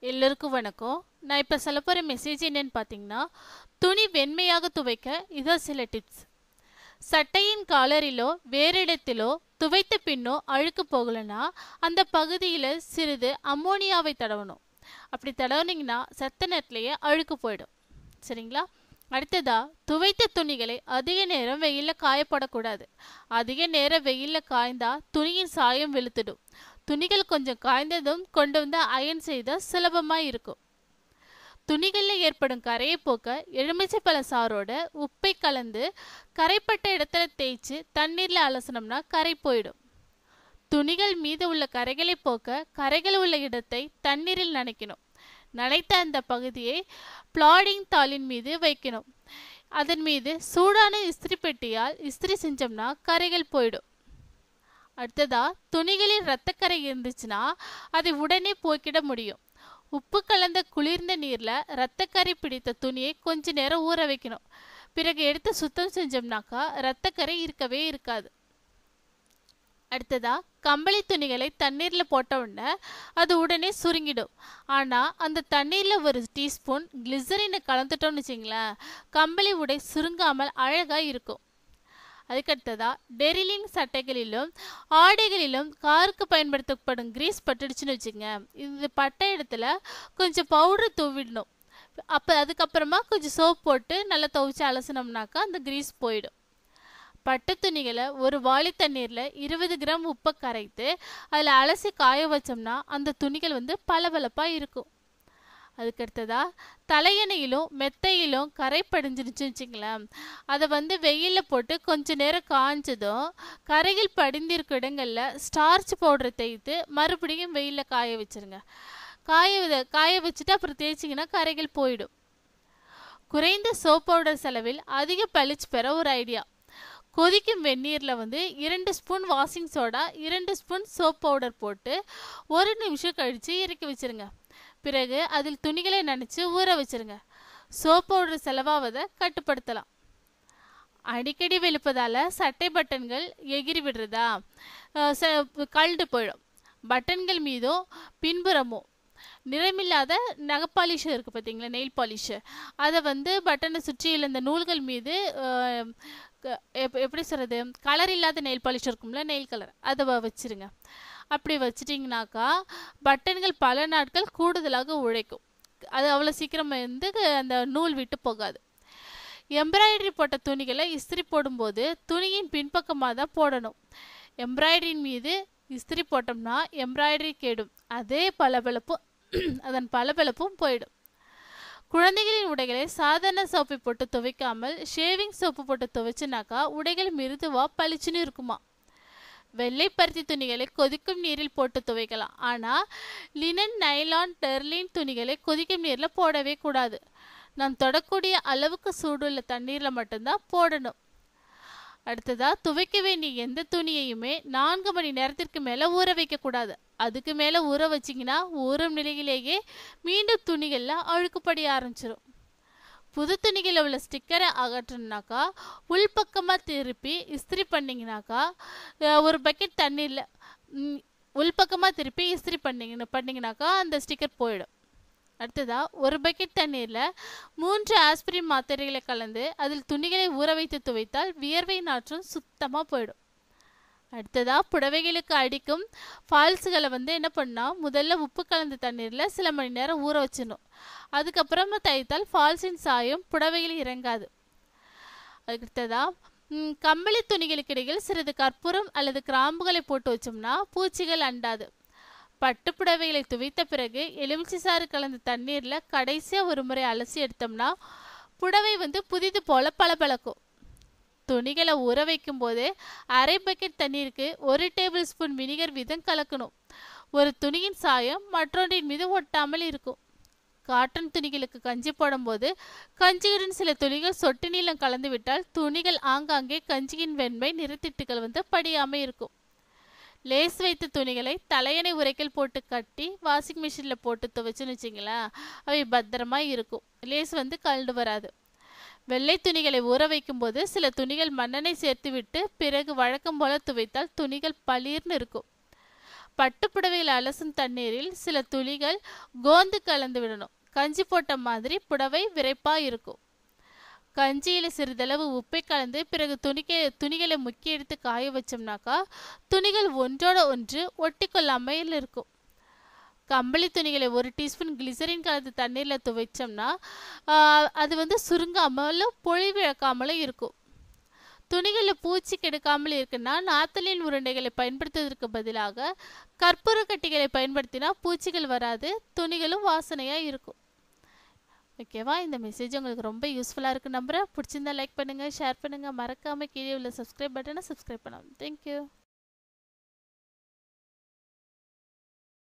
எல்லோருக்கும் வணக்கம். நான் இப்போ சொல்ல போகிற மெசேஜ் என்னன்னு பார்த்தீங்கன்னா, துணி வெண்மையாக துவைக்க இதான் சில டிப்ஸ். சட்டையின் காலரிலோ வேறு இடத்திலோ துவைத்த பின்னோ அழுக்கு போகலைன்னா அந்த பகுதியில் சிறிது அம்மோனியாவை தடவணும். அப்படி தடவுனீங்கன்னா செத்த நேரத்திலேயே அழுக்கு போயிடும். சரிங்களா? அடுத்ததா, துவைத்த துணிகளை அதிக நேரம் வெயிலில் காயப்படக்கூடாது. அதிக நேரம் வெயிலில் காய்ந்தா துணியின் சாயம் வெளுத்துடும். துணிகள் கொஞ்சம் காய்ந்ததும் கொண்டு வந்து அயன் செய்தால் சுலபமாக இருக்கும். துணிகளில் ஏற்படும் கரையை போக்க எலுமிச்சைப்பழ சாரோட உப்பை கலந்து கரைப்பட்ட இடத்துல தேய்ச்சி தண்ணீரில் அலசனம்னா கரை போயிடும். துணிகள் மீது உள்ள கரைகளை போக்க கரைகள் உள்ள இடத்தை தண்ணீரில் நனைக்கணும். நனைத்த அந்த பகுதியை பிளாடிங் தாளின் மீது வைக்கணும். அதன் மீது சூடான இஸ்திரி பெட்டியால் இஸ்திரி செஞ்சோம்னா கரைகள் போயிடும். அடுத்ததா, துணிகளில் இரத்தக்கரை இருந்துச்சுன்னா அதை உடனே போக்கிட முடியும். உப்பு கலந்த குளிர்ந்த நீரில் இரத்தக்கரை பிடித்த துணியை கொஞ்ச நேரம் ஊற வைக்கணும். பிறகு எடுத்து சுத்தம் செஞ்சோம்னாக்கா இரத்தக்கரை இருக்கவே இருக்காது. அடுத்ததா, கம்பளி துணிகளை தண்ணீரில் போட்ட உடனே அது உடனே சுருங்கிடும். ஆனால் அந்த தண்ணீரில் ஒரு டீஸ்பூன் கிளிசரினை கலந்துட்டோம்னு வச்சிங்களேன், கம்பளி உடை சுருங்காமல் அழகாக இருக்கும். அதுக்கடுத்ததா, டெரிலின் சட்டைகளிலும் ஆடைகளிலும் காருக்கு பயன்படுத்தப்படும் கிரீஸ் பட்டுடுச்சுன்னு வச்சுங்க, இது பட்ட இடத்துல கொஞ்சம் பவுடர் தூவிடணும். அதுக்கப்புறமா கொஞ்சம் சோப் போட்டு நல்லா துவைச்சி அலசினோம்னாக்கா அந்த கிரீஸ் போயிடும். பட்டு துணிகளை ஒரு வாளி தண்ணீரில் 20 கிராம் உப்பை கரைத்து அதில் அலசி காய வச்சோம்னா அந்த துணிகள் பளபளப்பாக இருக்கும். அதுக்கடுத்ததா, தலையணையிலும் மெத்தையிலும் கரை படிஞ்சிருச்சுன்னு வச்சுங்களேன், அதை வெயிலில் போட்டு கொஞ்ச நேரம் காய்ஞ்சதும் கரைகள் படிந்திருக்கும் இடங்களில் ஸ்டார்ச் பவுடரை தேய்த்து மறுபடியும் வெயிலில் காய வச்சுருங்க. காய வச்சுட்டு அப்புறம் தேய்ச்சிங்கன்னா கரைகள் போயிடும். குறைந்த சோப் பவுடர் செலவில் அதிக பளிச்சு பெற ஒரு ஐடியா. கொதிக்கும் வெந்நீரில் 2 spoon washing soda 2 spoon soap powder போட்டு 1 நிமிஷம் கழித்து இறக்கி வச்சுருங்க. பிறகு அதில் துணிகளை நனைச்சி ஊற வச்சுருங்க. சோப் பவுடர் செலவாவதை கட்டுப்படுத்தலாம். அடிக்கடி வெளுப்பதால் சட்டை பட்டன்கள் எகிரி விடுறதா, கழண்டு போயிடும். பட்டன்கள் மீதும் பின்புறமும் நிறமில்லாத நகப்பாலிஷ் இருக்குது பார்த்தீங்களா, நெயில் பாலிஷு, அதை பட்டனை சுற்றியில் இந்த நூல்கள் மீது எப்படி சொல்கிறது, கலர் இல்லாத நெயில் பாலிஷ் இருக்கும்ல, நெயில் கலர், அதை வச்சுருங்க. அப்படி வச்சிட்டிங்கனாக்கா பட்டன்கள் பல நாட்கள் கூடுதலாக உழைக்கும். அது அவ்வளோ சீக்கிரம் அந்த நூல் விட்டு போகாது. எம்ப்ராய்டரி போட்ட துணிகளை இஸ்திரி போடும்போது துணியின் பின்பக்கமாக தான் போடணும். எம்ப்ராய்டரியின் மீது இஸ்திரி போட்டோம்னா எம்ப்ராய்டரி கேடும், அதன் பளபளப்பும் போயிடும். குழந்தைகளின் உடைகளை சாதாரண சோப்பை போட்டு துவைக்காமல் ஷேவிங் சோப்பு போட்டு துவைச்சுனாக்கா உடைகள் மிருதுவா பளிச்சுன்னு இருக்குமா. வெள்ளை பருத்தி துணிகளை கொதிக்கும் நீரில் போட்டு துவைக்கலாம். ஆனால் லினன், நைலான், டெர்லின் துணிகளை கொதிக்கும் நீரில் போடவே கூடாது. நாம் தொடக்கூடிய அளவுக்கு சூடுள்ள தண்ணீரில் மட்டும்தான் போடணும். அடுத்ததா, துவைக்க வேண்டிய எந்த துணியையுமே 4 மணி நேரத்திற்கு மேலே ஊற வைக்கக்கூடாது. அதுக்கு மேலே ஊற வச்சிங்கன்னா ஊறும் நிலையிலேயே மீண்டும் துணிகளில் அழுக்குப்படிய ஆரம்பிச்சிடும். புது துணிகளில் உள்ள ஸ்டிக்கரை அகற்றணுனாக்கா உள்பக்கமாக திருப்பி இஸ்திரி பண்ணிங்கனாக்கா ஒரு பக்கெட் தண்ணீரில் உள்பக்கமாக திருப்பி இஸ்திரி பண்ணிங்கனாக்கா அந்த ஸ்டிக்கர் போயிடும். அடுத்ததா, ஒரு பக்கெட் தண்ணீரில் 3 ஆஸ்பிரின் மாத்திரைகளை கலந்து அதில் துணிகளை ஊற வைத்து துவைத்தால் வியர்வை நாற்றம் சுத்தமாக போயிடும். அடுத்ததா, புடவைகளுக்கு அடிக்கும் ஃபால்ஸுகளை என்ன பண்ணால் முதல்ல உப்பு கலந்த தண்ணீரில் சில மணி நேரம் ஊற வச்சிடணும். அதுக்கப்புறமா தைத்தால் ஃபால்ஸின் சாயம் புடவையில் இறங்காது. அடுத்ததா, கம்பளி துணிகளுக்கு இடையில் சிறிது கற்பூரம் அல்லது கிராம்புகளை போட்டு வச்சோம்னா பூச்சிகள் அண்டாது. பட்டு புடவைகளை துவைத்த பிறகு எலுமிச்சை சாறு கலந்த தண்ணீரில் கடைசியாக ஒரு முறை அலசி எடுத்தோம்னா புடவை புதிது போல பளபளக்கும். துணிகளை ஊற வைக்கும் போது அரை பக்கெட் தண்ணீருக்கு 1 டேபிள் ஸ்பூன் வினிகர் வீதம் கலக்கணும். ஒரு துணியின் சாயம் மற்றொன்றின் மீது ஒட்டாமல் இருக்கும். காட்டன் துணிகளுக்கு கஞ்சி போடும்போது கஞ்சியுடன் சில துணிகள் சொட்டு நீளம் கலந்து விட்டால் துணிகள் ஆங்காங்கே கஞ்சியின் வெண்மை நிறத்திட்டுகள் படியாமல் இருக்கும். லேஸ் வைத்த துணிகளை தலையணை உரைக்கல் போட்டு கட்டி வாஷிங் மிஷினில் போட்டு துவைச்சுன்னு வச்சிங்களேன், அவை பத்திரமாக இருக்கும். லேஸ் கழண்டு வராது. வெள்ளை துணிகளை ஊற வைக்கும்போது சில துணிகள் மண்ணெண்ணெய் சேர்த்து விட்டு பிறகு வழக்கம் போல துவைத்தால் துணிகள் பளிர்னு இருக்கும். பட்டுப்புடவையில் அலசும் தண்ணீரில் சில துளிகள் கோந்து கலந்து விடணும். கஞ்சி போட்ட மாதிரி புடவை விரைப்பா இருக்கும். கஞ்சியில் சிறிதளவு உப்பை கலந்து பிறகு துணிகளை முக்கி எடுத்து காய வச்சோம்னாக்கா துணிகள் ஒன்றோட ஒன்று ஒட்டி கொள்ளாமல் இருக்கும். கம்பளி துணிகளை 1 டீஸ்பூன் கிளிசரின் கலந்து தண்ணீரில் துவைச்சோம்னா அது சுருங்காமலும் பொழிவிழக்காமலும் இருக்கும். துணிகளில் பூச்சி கெடுக்காமல் இருக்குன்னா நாத்தலின் உருண்டைகளை பயன்படுத்துவதற்கு பதிலாக கற்பூர கட்டிகளை பயன்படுத்தினா பூச்சிகள் வராது, துணிகளும் வாசனையாக இருக்கும். ஓகேவா? இந்த மெசேஜ் உங்களுக்கு ரொம்ப யூஸ்ஃபுல்லாக இருக்குது நம்புகிறேன். பிடிச்சிருந்தா லைக் பண்ணுங்கள், ஷேர் பண்ணுங்கள், மறக்காமல் கீழே உள்ள சப்ஸ்கிரைப் பட்டனை சப்ஸ்கிரைப் பண்ணலாம். தேங்க்யூ.